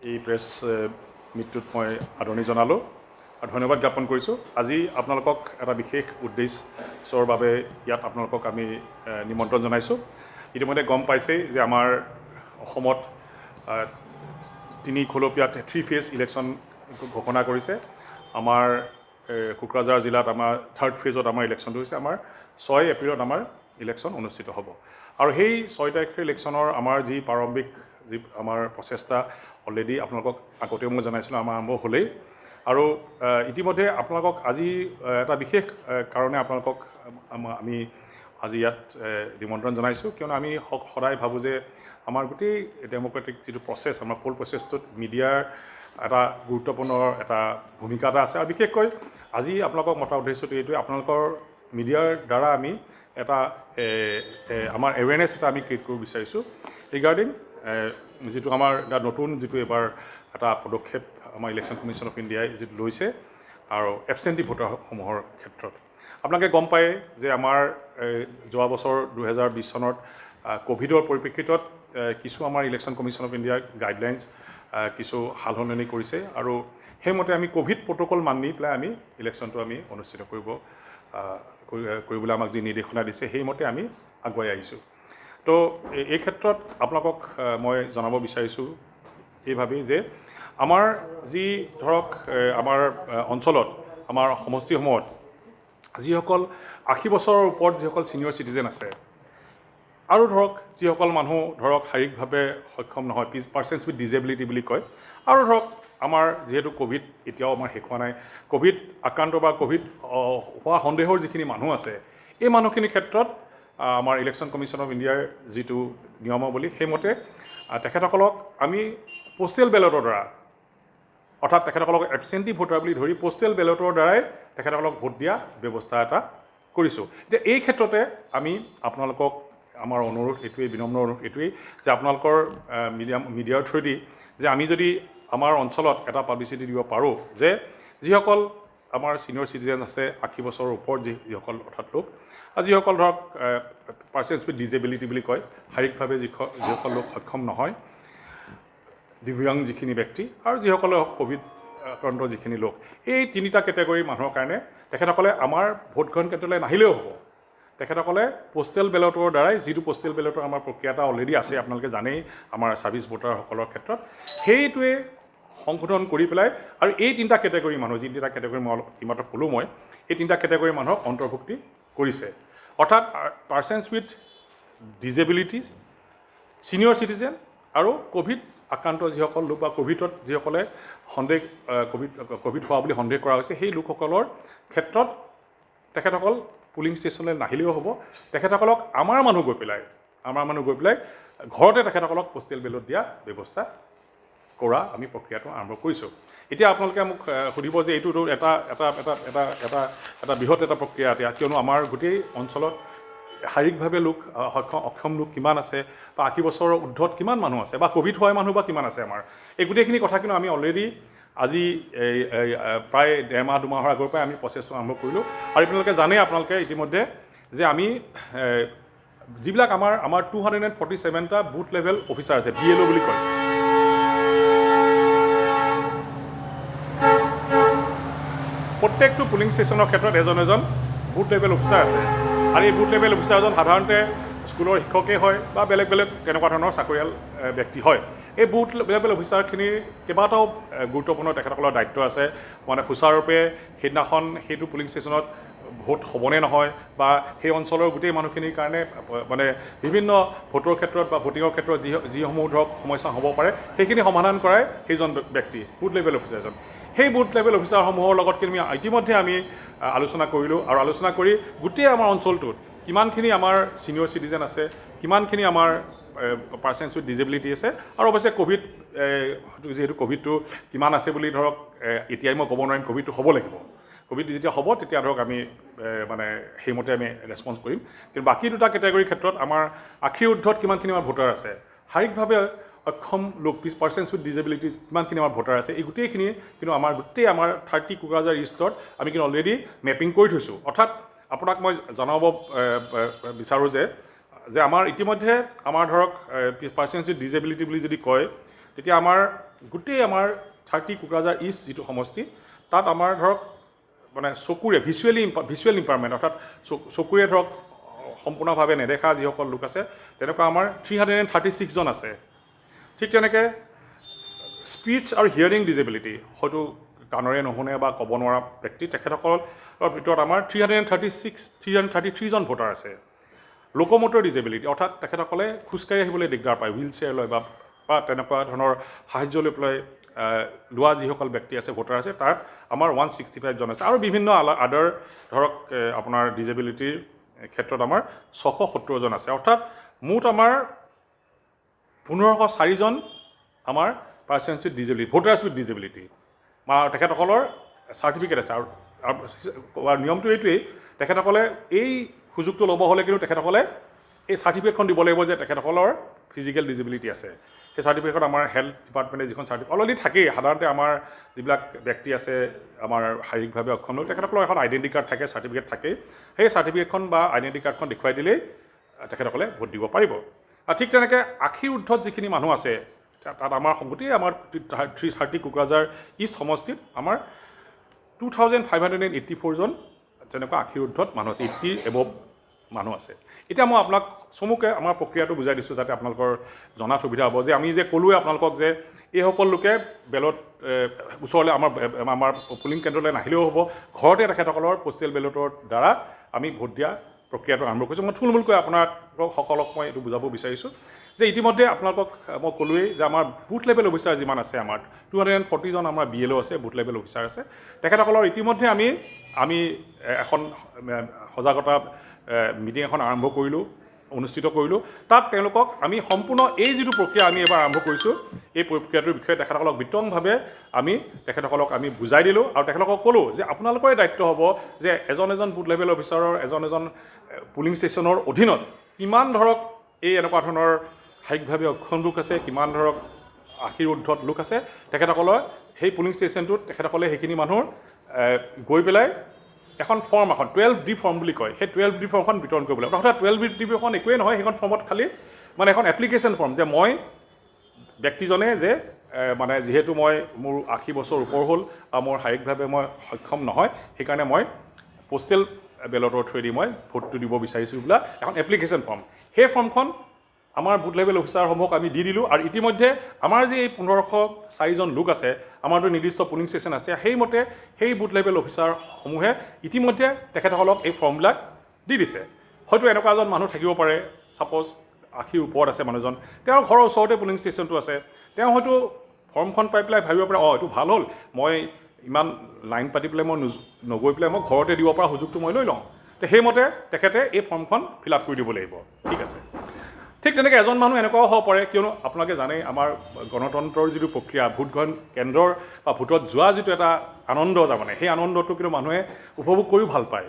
এই প্ৰেছ মিটটোত মই আদৰণি জনালোঁ আৰু ধন্যবাদ জ্ঞাপন কৰিছোঁ। আজি আপোনালোকক এটা বিশেষ উদ্দেশ্যৰ বাবে ইয়াত আপোনালোকক আমি নিমন্ত্ৰণ জনাইছোঁ। ইতিমধ্যে গম পাইছেই যে আমাৰ অসমত 3 ফেজ ইলেকশ্যন ঘোষণা কৰিছে। আমাৰ কোকৰাঝাৰ জিলাত আমাৰ 3rd ফেজত আমাৰ ইলেকশ্যনটো হৈছে। আমাৰ 6 এপ্ৰিলত আমাৰ ইলেকশ্যন অনুষ্ঠিত হ'ব আৰু সেই 6 তাৰিখৰ ইলেকশ্যনৰ আমাৰ যি প্ৰাৰম্ভিক যি আমাৰ প্ৰচেষ্টা অলৰেডি আপোনালোকক আগতেও মই জনাইছিলোঁ আমাৰ আৰম্ভ হ'লেই আৰু ইতিমধ্যে আপোনালোকক আজি এটা বিশেষ কাৰণে আপোনালোকক আমি আজি ইয়াত নিমন্ত্ৰণ জনাইছোঁ, কিয়নো আমি সদায় ভাবোঁ যে আমাৰ গোটেই ডেম'ক্ৰেটিক যিটো প্ৰচেছ, আমাৰ পোল প্ৰচেছটোত মিডিয়াৰ এটা গুৰুত্বপূৰ্ণ এটা ভূমিকা এটা আছে আৰু বিশেষকৈ আজি আপোনালোকক মতা উদ্দেশ্যটো এইটোৱে, আপোনালোকৰ মিডিয়াৰ দ্বাৰা আমি এটা আমাৰ এৱেৰনেছ এটা আমি ক্ৰিয়েট কৰিব বিচাৰিছোঁ ৰিগাৰ্ডিং যিটো আমাৰ এটা নতুন যিটো এবাৰ এটা পদক্ষেপ আমাৰ ইলেকশ্যন কমিশ্যন অফ ইণ্ডিয়াই যিটো লৈছে আৰু এবচেণ্টি ভোটাৰসমূহৰ ক্ষেত্ৰত। আপোনালোকে গম পায় যে আমাৰ যোৱা বছৰ 2020 চনত ক'ভিডৰ পৰিপ্ৰেক্ষিতত কিছু আমাৰ ইলেকশ্যন কমিশ্যন অফ ইণ্ডিয়াৰ গাইডলাইনছ কিছু সালসলনি কৰিছে আৰু সেইমতে আমি ক'ভিড প্ৰট'কল মানি পেলাই আমি ইলেকশ্যনটো আমি অনুষ্ঠিত কৰিবলৈ আমাক যি নিৰ্দেশনা দিছে সেইমতে আমি আগুৱাই আহিছোঁ। তো এই ক্ষেত্ৰত আপোনালোকক মই জনাব বিচাৰিছোঁ এইভাৱেই যে আমাৰ যি ধৰক আমাৰ অঞ্চলত আমাৰ সমষ্টিসমূহত যিসকল 80 বছৰৰ ওপৰত যিসকল ছিনিয়ৰ চিটিজেন আছে আৰু ধৰক যিসকল মানুহ ধৰক শাৰীৰিকভাৱে সক্ষম নহয়, পাৰ্চনছ উইথ ডিজেবিলিটি বুলি কয়, আৰু ধৰক আমাৰ যিহেতু ক'ভিড এতিয়াও আমাৰ শেষ হোৱা নাই, ক'ভিড আক্ৰান্ত বা ক'ভিড হোৱা সন্দেহৰ যিখিনি মানুহ আছে এই মানুহখিনিৰ ক্ষেত্ৰত আমাৰ ইলেকশ্যন কমিশ্যন অফ ইণ্ডিয়াৰ যিটো নিয়মাৱলী সেইমতে তেখেতসকলক আমি পোষ্টেল বেলটৰ দ্বাৰা, অৰ্থাৎ তেখেতসকলক এবচেণ্টি ভোটাৰ বুলি ধৰি পোষ্টেল বেলটৰ দ্বাৰাই তেখেতসকলক ভোট দিয়া ব্যৱস্থা এটা কৰিছোঁ। এতিয়া এই ক্ষেত্ৰতে আমি আপোনালোকক আমাৰ অনুৰোধ এইটোৱেই, বিনম্ৰ অনুৰোধ এইটোৱেই যে আপোনালোকৰ মিডিয়াৰ থ্ৰুদি যে আমি যদি আমাৰ অঞ্চলত এটা পাব্লিচিটি দিব পাৰোঁ যে যিসকল আমাৰ ছিনিয়ৰ চিটিজেন আছে 80 বছৰৰ ওপৰত যিসকল অৰ্থাৎ লোক, যিসকল ধৰক পাৰ্চনছ উইথ ডিজেবিলিটি বুলি কয়, শাৰীৰিকভাৱে যিসকল লোক সক্ষম নহয়, দিব্যাংগ যিখিনি ব্যক্তি আৰু যিসকলে ক'ভিড আক্ৰান্ত যিখিনি লোক, এই 3টা কেটেগৰীৰ মানুহৰ কাৰণে তেখেতসকলে আমাৰ ভোটগ্ৰহণ কেন্দ্ৰলৈ নাহিলেও হ'ব। তেখেতসকলে পোষ্টেল বেলটৰ দ্বাৰাই, যিটো পোষ্টেল বেলটৰ আমাৰ প্ৰক্ৰিয়া এটা অলৰেডি আছে আপোনালোকে জানেই আমাৰ ছাৰ্ভিচ ভোটাৰসকলৰ ক্ষেত্ৰত, সেইটোৱে সংশোধন কৰি পেলাই আৰু এই 3টা কেটেগৰী মানুহ, যি 3টা কেটেগৰী মই ইমাত্ৰ ক'লোঁ মই, এই 3টা কেটেগৰী মানুহক অন্তৰ্ভুক্তি কৰিছে। অৰ্থাৎ persons with disabilities, senior citizen আৰু ক'ভিড আক্ৰান্ত যিসকল লোক বা ক'ভিডত যিসকলে ক'ভিড হোৱা বুলি সন্দেহ কৰা হৈছে সেই লোকসকলৰ ক্ষেত্ৰত তেখেতসকল পুলিং ষ্টেচনলৈ নাহিলেও হ'ব। তেখেতসকলক আমাৰ মানুহ গৈ পেলাই ঘৰতে তেখেতসকলক পোষ্টেল বেলট দিয়া ব্যৱস্থা কৰা আমি প্ৰক্ৰিয়াটো আৰম্ভ কৰিছোঁ। এতিয়া আপোনালোকে মোক সুধিব যে এইটোতো এটা বৃহৎ এটা প্ৰক্ৰিয়া এতিয়া, কিয়নো আমাৰ গোটেই অঞ্চলত শাৰীৰিকভাৱে লোক অক্ষম লোক কিমান আছে বা 80 বছৰৰ ঊৰ্ধত কিমান মানুহ আছে বা ক'ভিড হোৱা মানুহ বা কিমান আছে আমাৰ, এই গোটেইখিনি কথা কিন্তু আমি অলৰেডি আজি প্ৰায় 1.5 মাহ 2 মাহৰ আগৰ পৰাই আমি প্ৰচেছটো আৰম্ভ কৰিলোঁ। আৰু আপোনালোকে জানে আপোনালোকে ইতিমধ্যে যে আমি যিবিলাক আমাৰ 247টা বুথ লেভেল অফিচাৰ আছে, BLO বুলি কয়, প্ৰত্যেকটো পুলিং ষ্টেচনৰ ক্ষেত্ৰত এজন বুথ লেভেল অফিচাৰ আছে। আৰু এই বুথ লেভেল অফিচাৰজন সাধাৰণতে স্কুলৰ শিক্ষকেই হয় বা বেলেগ তেনেকুৱা ধৰণৰ চাকৰিয়াল ব্যক্তি হয়। এই বুথ লেভেল অফিচাৰখিনিৰ কেইবাটাও গুৰুত্বপূৰ্ণ তেখেতসকলৰ দায়িত্ব আছে, মানে সুচাৰুৰূপে সেইদিনাখন সেইটো পুলিং ষ্টেচনত ভোট হ'বনে নহয় বা সেই অঞ্চলৰ গোটেই মানুহখিনিৰ কাৰণে মানে বিভিন্ন ভোটৰ ক্ষেত্ৰত বা ভোটিঙৰ ক্ষেত্ৰত যিসমূহ ধৰক সমস্যা হ'ব পাৰে সেইখিনি সমাধান কৰাই সেইজন ব্যক্তি বুথ লেভেল অফিচাৰজন। সেই বুথ লেভেল অফিচাৰসমূহৰ লগত কিন্তু ইতিমধ্যে আমি আলোচনা কৰিলোঁ আৰু আলোচনা কৰি গোটেই আমাৰ অঞ্চলটোত কিমানখিনি আমাৰ ছিনিয়ৰ চিটিজেন আছে, কিমানখিনি আমাৰ পাৰ্চনছ উইথ ডিজেবিলিটি আছে, আৰু অৱশ্যে ক'ভিড যিহেতু ক'ভিডটো কিমান আছে বুলি ধৰক এতিয়াই মই ক'ব নোৱাৰিম, ক'ভিডটো হ'ব লাগিব। ক'ভিড যেতিয়া হ'ব তেতিয়া ধৰক আমি মানে সেইমতে আমি ৰেছপঞ্চ কৰিম। কিন্তু বাকী 2টা কেটেগৰীৰ ক্ষেত্ৰত আমাৰ 80 ঊৰ্ধত কিমানখিনি আমাৰ ভোটাৰ আছে, শাৰীৰিকভাৱে অক্ষম লোক, পাৰ্চনছ উইথ ডিজেবিলিটিজ কিমানখিনি আমাৰ ভোটাৰ আছে, এই গোটেইখিনি কিন্তু আমাৰ 30 কোকৰাঝাৰ ইষ্টত আমি কিন্তু অলৰেডি মেপিং কৰি থৈছোঁ। অৰ্থাৎ আপোনাক মই জনাব বিচাৰোঁ যে আমাৰ ইতিমধ্যে আমাৰ ধৰক পাৰ্চনছ উইথ ডিজেবিলিটি বুলি যদি কয় তেতিয়া আমাৰ গোটেই আমাৰ 30 কোকৰাঝাৰ ইষ্ট যিটো সমষ্টি তাত আমাৰ ধৰক মানে চকুৰে ভিজুৱেল ইম্পাৰমেণ্ট অৰ্থাৎ চকুৰে ধৰক সম্পূৰ্ণভাৱে নেদেখা যিসকল লোক আছে তেনেকুৱা আমাৰ 336 জন আছে। ঠিক তেনেকৈ স্পীচ আৰু হিয়াৰিং ডিজেবিলিটি হয়তো কাণৰে নুশুনে বা ক'ব নোৱাৰা ব্যক্তি তেখেতসকলৰ ভিতৰত আমাৰ 333 জন ভোটাৰ আছে। লোক'মটৰ ডিজেবিলিটি অৰ্থাৎ তেখেতসকলে খোজকাঢ়ি আহিবলৈ দিগদাৰ পায়, হুইল চেয়াৰ লৈ বা তেনেকুৱা ধৰণৰ সাহায্য লৈ পেলাই লোৱা যিসকল ব্যক্তি আছে ভোটাৰ আছে তাত আমাৰ 165 জন আছে আৰু বিভিন্ন আদাৰ ধৰক আপোনাৰ ডিজেবিলিটিৰ ক্ষেত্ৰত আমাৰ 670 জন আছে। অৰ্থাৎ মুঠ আমাৰ 1504 জন আমাৰ persons with disability voters with disability বা তেখেতসকলৰ চাৰ্টিফিকেট আছে। আৰু নিয়মটো এইটোৱেই, তেখেতসকলে এই সুযোগটো ল'ব হ'লে কিন্তু তেখেতসকলে এই চাৰ্টিফিকেটখন দিব লাগিব যে তেখেতসকলৰ ফিজিকেল ডিজেবিলিটি আছে। সেই চাৰ্টিফিকেটখন আমাৰ হেল্থ ডিপাৰ্টমেণ্টে যিখন চাৰ্টিফিকেট অলৰেডি থাকেই। সাধাৰণতে আমাৰ যিবিলাক ব্যক্তি আছে আমাৰ শাৰীৰিকভাৱে অক্ষম লোক তেখেতসকলৰ এখন আইডেণ্টি কাৰ্ড থাকে, চাৰ্টিফিকেট থাকেই। সেই চাৰ্টিফিকেটখন বা আইডেণ্টি কাৰ্ডখন দেখুৱাই দিলেই তেখেতসকলে ভোট দিব পাৰিব। ঠিক তেনেকৈ 80 ঊৰ্ধত যিখিনি মানুহ আছে তাত আমাৰ গোটেই আমাৰ 30 কোকৰাঝাৰ ইষ্ট সমষ্টিত আমাৰ 2584 জন তেনেকুৱা 80 ঊৰ্ধত মানুহ আছে, 80 এবভ মানুহ আছে। এতিয়া মই আপোনাক চমুকৈ আমাৰ প্ৰক্ৰিয়াটো বুজাই দিছোঁ যাতে আপোনালোকৰ জনাত সুবিধা হ'ব যে আমি যে ক'লোৱে আপোনালোকক যে এইসকল লোকে বেলট ওচৰলৈ আমাৰ পুলিং কেন্দ্ৰলৈ নাহিলেও হ'ব, ঘৰতে তেখেতসকলৰ পষ্টেল বেলটৰ দ্বাৰা আমি ভোট দিয়া প্ৰক্ৰিয়াটো আৰম্ভ কৰিছোঁ। মই থুলমূলকৈ আপোনালোকসকলক মই এইটো বুজাব বিচাৰিছোঁ যে ইতিমধ্যে আপোনালোকক মই ক'লোৱেই যে আমাৰ বুথ লেভেল অফিচাৰ যিমান আছে আমাৰ 240 জন আমাৰ BLO আছে, বুথ লেভেল অফিচাৰ আছে। তেখেতসকলৰ ইতিমধ্যে আমি এখন সজাগতা মিটিং এখন অনুষ্ঠিত কৰিলোঁ। তাত তেওঁলোকক আমি সম্পূৰ্ণ এই যিটো প্ৰক্ৰিয়া আমি এবাৰ আৰম্ভ কৰিছোঁ এই প্ৰক্ৰিয়াটোৰ বিষয়ে তেখেতসকলক বিতংভাৱে তেখেতসকলক আমি বুজাই দিলোঁ আৰু তেখেতসকলক ক'লোঁ যে আপোনালোকৰে দায়িত্ব হ'ব যে এজন বুথ লেভেল অফিচাৰৰ এজন পুলিং ষ্টেচনৰ অধীনত কিমান ধৰক এই এনেকুৱা ধৰণৰ শাৰীৰিকভাৱে অক্ষম লোক আছে, কিমান ধৰক 80 ঊৰ্ধত লোক আছে, তেখেতসকলৰ সেই পুলিং ষ্টেচনটোত তেখেতসকলে সেইখিনি মানুহৰ গৈ পেলাই এখন ফৰ্ম 12D ফৰ্ম বুলি কয়, সেই 12D ফৰ্মখন বিতৰণ কৰিব লাগিব। অৰ্থাৎ 12D ফৰ্মখন একোৱেই নহয়, সেইখন ফৰ্মত খালি মানে এখন এপ্লিকেশ্যন ফৰ্ম যে মই ব্যক্তিজনে যে মানে যিহেতু মোৰ 80 বছৰ ওপৰ হ'ল বা মোৰ শাৰীৰিকভাৱে মই সক্ষম নহয়, সেইকাৰণে মই পোষ্টেল বেলটৰ থ্ৰুৱেদি মই ভোটটো দিব বিচাৰিছোঁ বোলা এখন এপ্লিকেশ্যন ফৰ্ম। সেই ফৰ্মখন আমাৰ বুথ লেভেল অফিচাৰসমূহক আমি দি দিলোঁ আৰু ইতিমধ্যে আমাৰ যে এই 1504 জন লোক আছে, আমাৰতো নিৰ্দিষ্ট পুলিং ষ্টেচন আছে, সেইমতে সেই বুথ লেভেল অফিচাৰসমূহে ইতিমধ্যে তেখেতসকলক এই ফৰ্মবিলাক দি দিছে। হয়তো এনেকুৱা এজন মানুহ থাকিব পাৰে, ছাপ'জ 80 ওপৰত আছে মানুহজন, তেওঁৰ ঘৰৰ ওচৰতে পুলিং ষ্টেচনটো আছে, তেওঁ হয়তো ফৰ্মখন পাই পেলাই ভাবিব পাৰে এইটো ভাল হ'ল, মই ইমান লাইন পাতি পেলাই মই নগৈ পেলাই মই ঘৰতে দিব পৰা সুযোগটো মই লৈ লওঁ। তো সেইমতে তেখেতে এই ফৰ্মখন ফিল আপ কৰি দিব লাগিব। ঠিক আছে। ঠিক তেনেকৈ এজন মানুহ এনেকুৱাও হ'ব পাৰে, কিয়নো আপোনালোকে জানে আমাৰ গণতন্ত্ৰৰ যিটো প্ৰক্ৰিয়া, ভোটগ্ৰহণ কেন্দ্ৰৰ বা ভোটত যোৱা যিটো এটা আনন্দ তাৰমানে, সেই আনন্দটো কিন্তু মানুহে উপভোগ কৰিও ভাল পায়।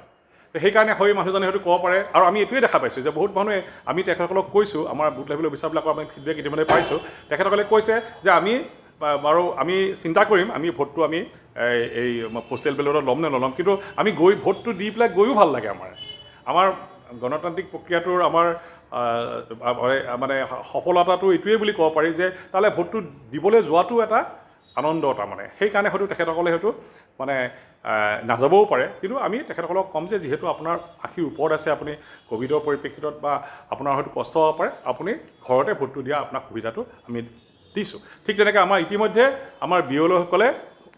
তো সেইকাৰণে সেই মানুহজনে হয়তো ক'ব পাৰে, আৰু আমি এইটোৱে দেখা পাইছোঁ যে বহুত মানুহে আমি তেখেতসকলক কৈছোঁ, আমাৰ বুথ লেভেল অফিচাৰবিলাকৰ আমি ফিডবেক ইতিমধ্যে পাইছোঁ, তেখেতসকলে কৈছে যে আমি চিন্তা কৰিম, আমি ভোটটো আমি এই পোষ্টেল বেলটত ল'ম নে নল'ম, কিন্তু আমি ভোটটো দি পেলাই গৈও ভাল লাগে। আমাৰ গণতান্ত্ৰিক প্ৰক্ৰিয়াটোৰ আমাৰ মানে সফলতাটো এইটোৱেই বুলি ক'ব পাৰি যে তালৈ ভোটটো দিবলৈ যোৱাটো এটা আনন্দ তাৰমানে। সেইকাৰণে হয়তো তেখেতসকলে হয়তো মানে নাযাবও পাৰে, কিন্তু আমি তেখেতসকলক ক'ম যে যিহেতু আপোনাৰ 80 ওপৰত আছে, আপুনি ক'ভিডৰ পৰিপ্ৰেক্ষিতত বা আপোনাৰ হয়তো কষ্ট হ'ব পাৰে, আপুনি ঘৰতে ভোটটো দিয়া আপোনাক সুবিধাটো আমি দিছোঁ। ঠিক তেনেকৈ আমাৰ ইতিমধ্যে আমাৰ BLOসকলে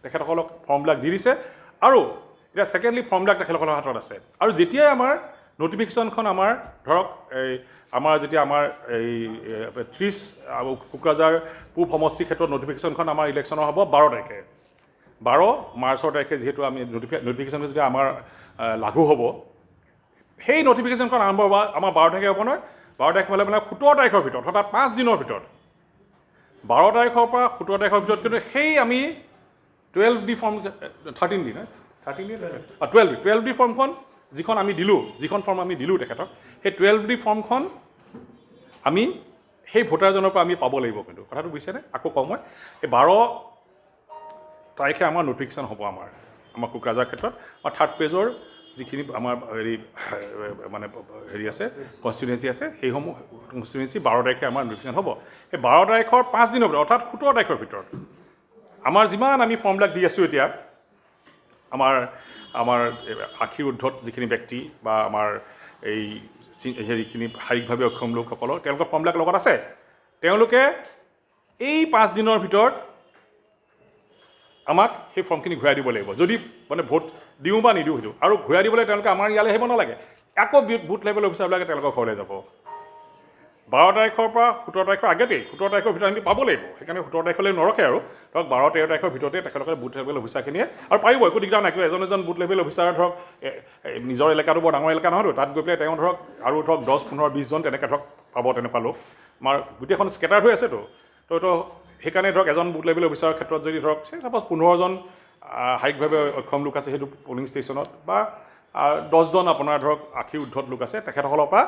তেখেতসকলক ফৰ্মবিলাক দি দিছে আৰু এতিয়া ছেকেণ্ডলি ফৰ্মবিলাক তেখেতসকলৰ হাতত আছে। আৰু যেতিয়াই আমাৰ নটিফিকেশ্যনখন আমাৰ ধৰক আমাৰ যেতিয়া আমাৰ এই 30 কোকৰাঝাৰ পূব সমষ্টিৰ ক্ষেত্ৰত নটিফিকেশ্যনখন আমাৰ ইলেকশ্যনৰ হ'ব 12 তাৰিখে, 12 মাৰ্চৰ তাৰিখে যিহেতু আমি নটিফিকেশ্যনটো যেতিয়া আমাৰ লাগু হ'ব, সেই নটিফিকেশ্যনখন আৰম্ভ হ'ব আমাৰ 12 তাৰিখে হ'ব নহয়, 12 তাৰিখ মানে 17 তাৰিখৰ ভিতৰত, অৰ্থাৎ 5 দিনৰ ভিতৰত, 12 তাৰিখৰ পৰা 17 তাৰিখৰ ভিতৰত কিন্তু সেই আমি 12D ফৰ্ম 13D 12D ফৰ্মখন যিখন ফৰ্ম আমি দিলোঁ তেখেতক, সেই 12D ফৰ্মখন আমি সেই ভোটাৰজনৰ পৰা আমি পাব লাগিব। কিন্তু কথাটো বুজিছেনে? আকৌ কওঁ মই, এই 12 তাৰিখে আমাৰ নটিফিকেশ্যন হ'ব আমাৰ কোকৰাঝাৰ ক্ষেত্ৰত, আৰু 3rd পেজৰ যিখিনি আমাৰ হেৰি আছে কনষ্টিটুৱেঞ্চি আছে, সেইসমূহ কনষ্টিটুৱেঞ্চি 12 তাৰিখে আমাৰ নটিফিকেশ্যন হ'ব। সেই 12 তাৰিখৰ 5 দিনৰ ভিতৰত, অৰ্থাৎ 17 তাৰিখৰ ভিতৰত আমাৰ যিমান আমি ফৰ্মবিলাক দি আছোঁ এতিয়া আমাৰ আমাৰ আশীৰ ঊৰ্ধত যিখিনি ব্যক্তি বা আমাৰ এই হেৰিখিনি শাৰীৰিকভাৱে অক্ষম লোকসকলৰ তেওঁলোকৰ ফৰ্মবিলাক লগত আছে তেওঁলোকে এই 5 দিনৰ ভিতৰত আমাক সেই ফৰ্মখিনি ঘূৰাই দিব লাগিব যদি মানে ভোট দিওঁ বা নিদিওঁ সেইটো আৰু ঘূৰাই দিবলৈ তেওঁলোকে আমাৰ ইয়ালৈ আহিব নালাগে আকৌ বুথ লেভেল অফিচাৰবিলাকে তেওঁলোকৰ ঘৰলৈ যাব 12 তাৰিখৰ পৰা 17 তাৰিখৰ আগতেই 17 তাৰিখৰ ভিতৰত আমি পাব লাগিব সেইকাৰণে 17 তাৰিখলৈ নৰখে আৰু ধৰক 12-13 তাৰিখৰ ভিতৰতে তেখেতলোকে বুথ লেভেল অফিচাৰখিনিয়ে আৰু পাৰিব একো দিগদাৰ নাই এজন বুথ লেভেল অফিচাৰ ধৰক নিজৰ এলেকাটো বৰ ডাঙৰ এলেকা নহয়তো তাত গৈ পেলাই তেওঁ ধৰক আৰু ধৰক 10-15-20জন তেনেকৈ ধৰক পাব তেনেকুৱা লোক আমাৰ গোটেইখন স্কেটাৰ হৈ আছেতো তো সেইকাৰণে ধৰক এজন বুথ লেভেল অফিচাৰৰ ক্ষেত্ৰত যদি ধৰক চাপ'জ 15জন শাৰীৰিকভাৱে অক্ষম লোক আছে সেইটো পলিং ষ্টেচনত বা 10জন আপোনাৰ ধৰক আশীৰ ঊৰ্ধত লোক আছে তেখেতসকলৰ পৰা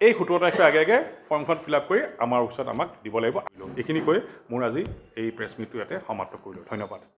এই 17 তাৰিখৰ আগে আগে ফৰ্মখন ফিল আপ কৰি আমাৰ ওচৰত আমাক দিব লাগিব এইখিনি কৈ মোৰ আজি এই প্ৰেছ মিটটো ইয়াতে সমাপ্ত কৰিলোঁ ধন্যবাদ